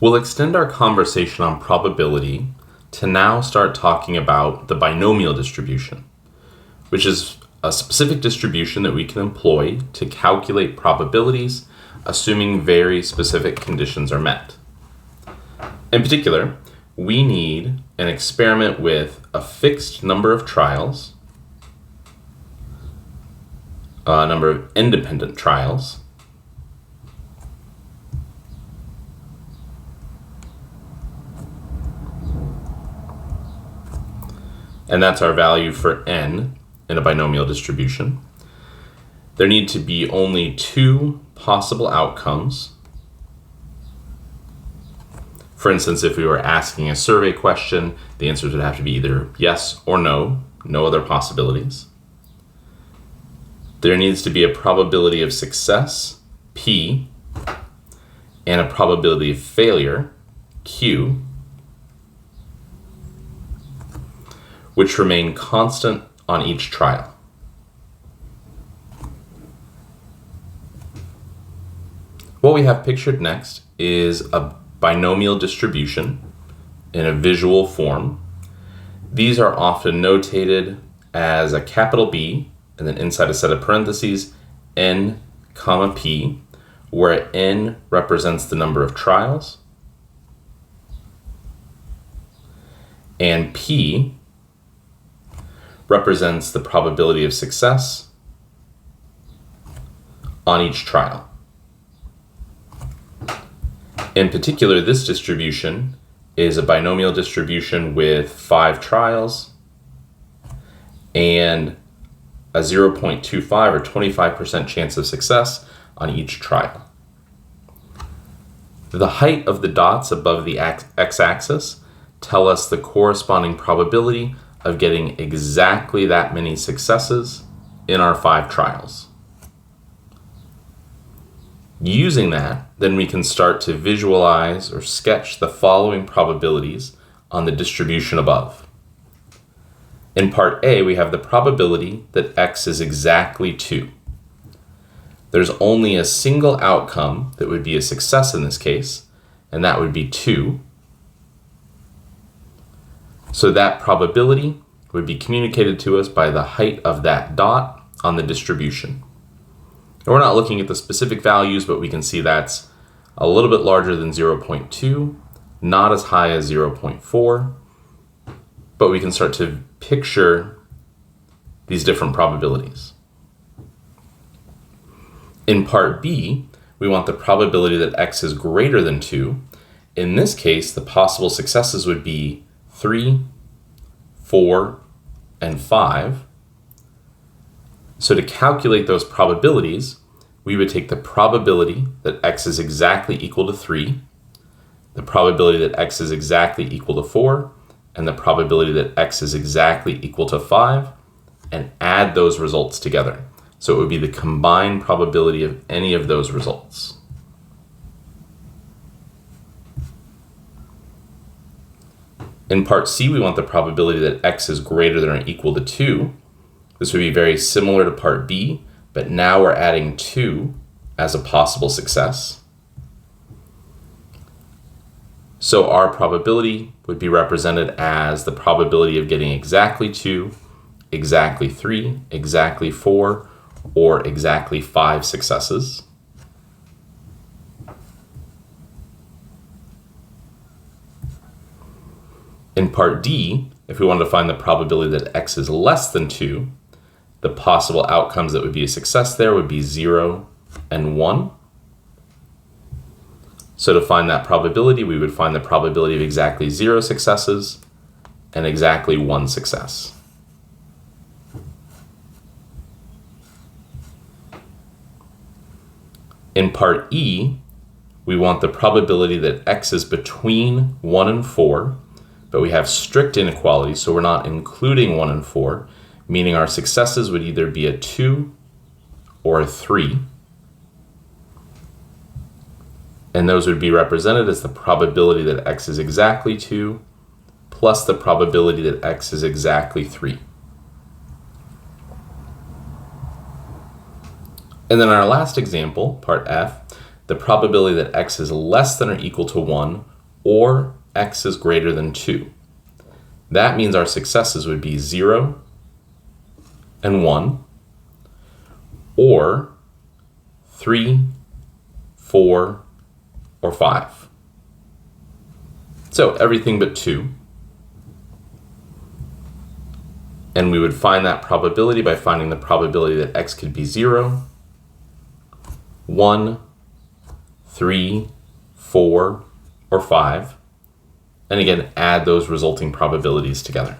We'll extend our conversation on probability to now start talking about the binomial distribution, which is a specific distribution that we can employ to calculate probabilities, assuming very specific conditions are met. In particular, we need an experiment with a fixed number of trials, a number of independent trials, and that's our value for n in a binomial distribution. There need to be only two possible outcomes. For instance, if we were asking a survey question, the answers would have to be either yes or no other possibilities. There needs to be a probability of success, P, and a probability of failure, Q, which remain constant on each trial. What we have pictured next is a binomial distribution in a visual form. These are often notated as a capital B, and then inside a set of parentheses, n comma p, where n represents the number of trials, and p represents the probability of success on each trial. In particular, this distribution is a binomial distribution with 5 trials and a 0.25 or 25% chance of success on each trial. The height of the dots above the x-axis tell us the corresponding probability of getting exactly that many successes in our 5 trials. Using that, then we can start to visualize or sketch the following probabilities on the distribution above. In part A, we have the probability that x is exactly 2. There's only a single outcome that would be a success in this case, and that would be 2. So that probability would be communicated to us by the height of that dot on the distribution. And we're not looking at the specific values, but we can see that's a little bit larger than 0.2, not as high as 0.4, but we can start to picture these different probabilities. In part B, we want the probability that x is greater than 2. In this case, the possible successes would be 3, 4, and 5. So to calculate those probabilities, we would take the probability that x is exactly equal to 3, the probability that x is exactly equal to 4, and the probability that x is exactly equal to 5, and add those results together. So it would be the combined probability of any of those results. In part C, we want the probability that x is greater than or equal to 2. This would be very similar to part B, but now we're adding 2 as a possible success. So our probability would be represented as the probability of getting exactly 2, exactly 3, exactly 4, or exactly 5 successes. In part D, if we wanted to find the probability that x is less than 2, the possible outcomes that would be a success there would be 0 and 1. So to find that probability, we would find the probability of exactly 0 successes and exactly 1 success. In part E, we want the probability that x is between 1 and 4, but we have strict inequality, so we're not including 1 and 4, meaning our successes would either be a 2 or a 3. And those would be represented as the probability that x is exactly 2 plus the probability that x is exactly 3. And then our last example, part F, the probability that x is less than or equal to 1 or x is greater than 2. That means our successes would be 0 and 1, or 3, 4, or 5. So everything but 2. And we would find that probability by finding the probability that x could be 0, 1, 3, 4, or 5. And again, add those resulting probabilities together.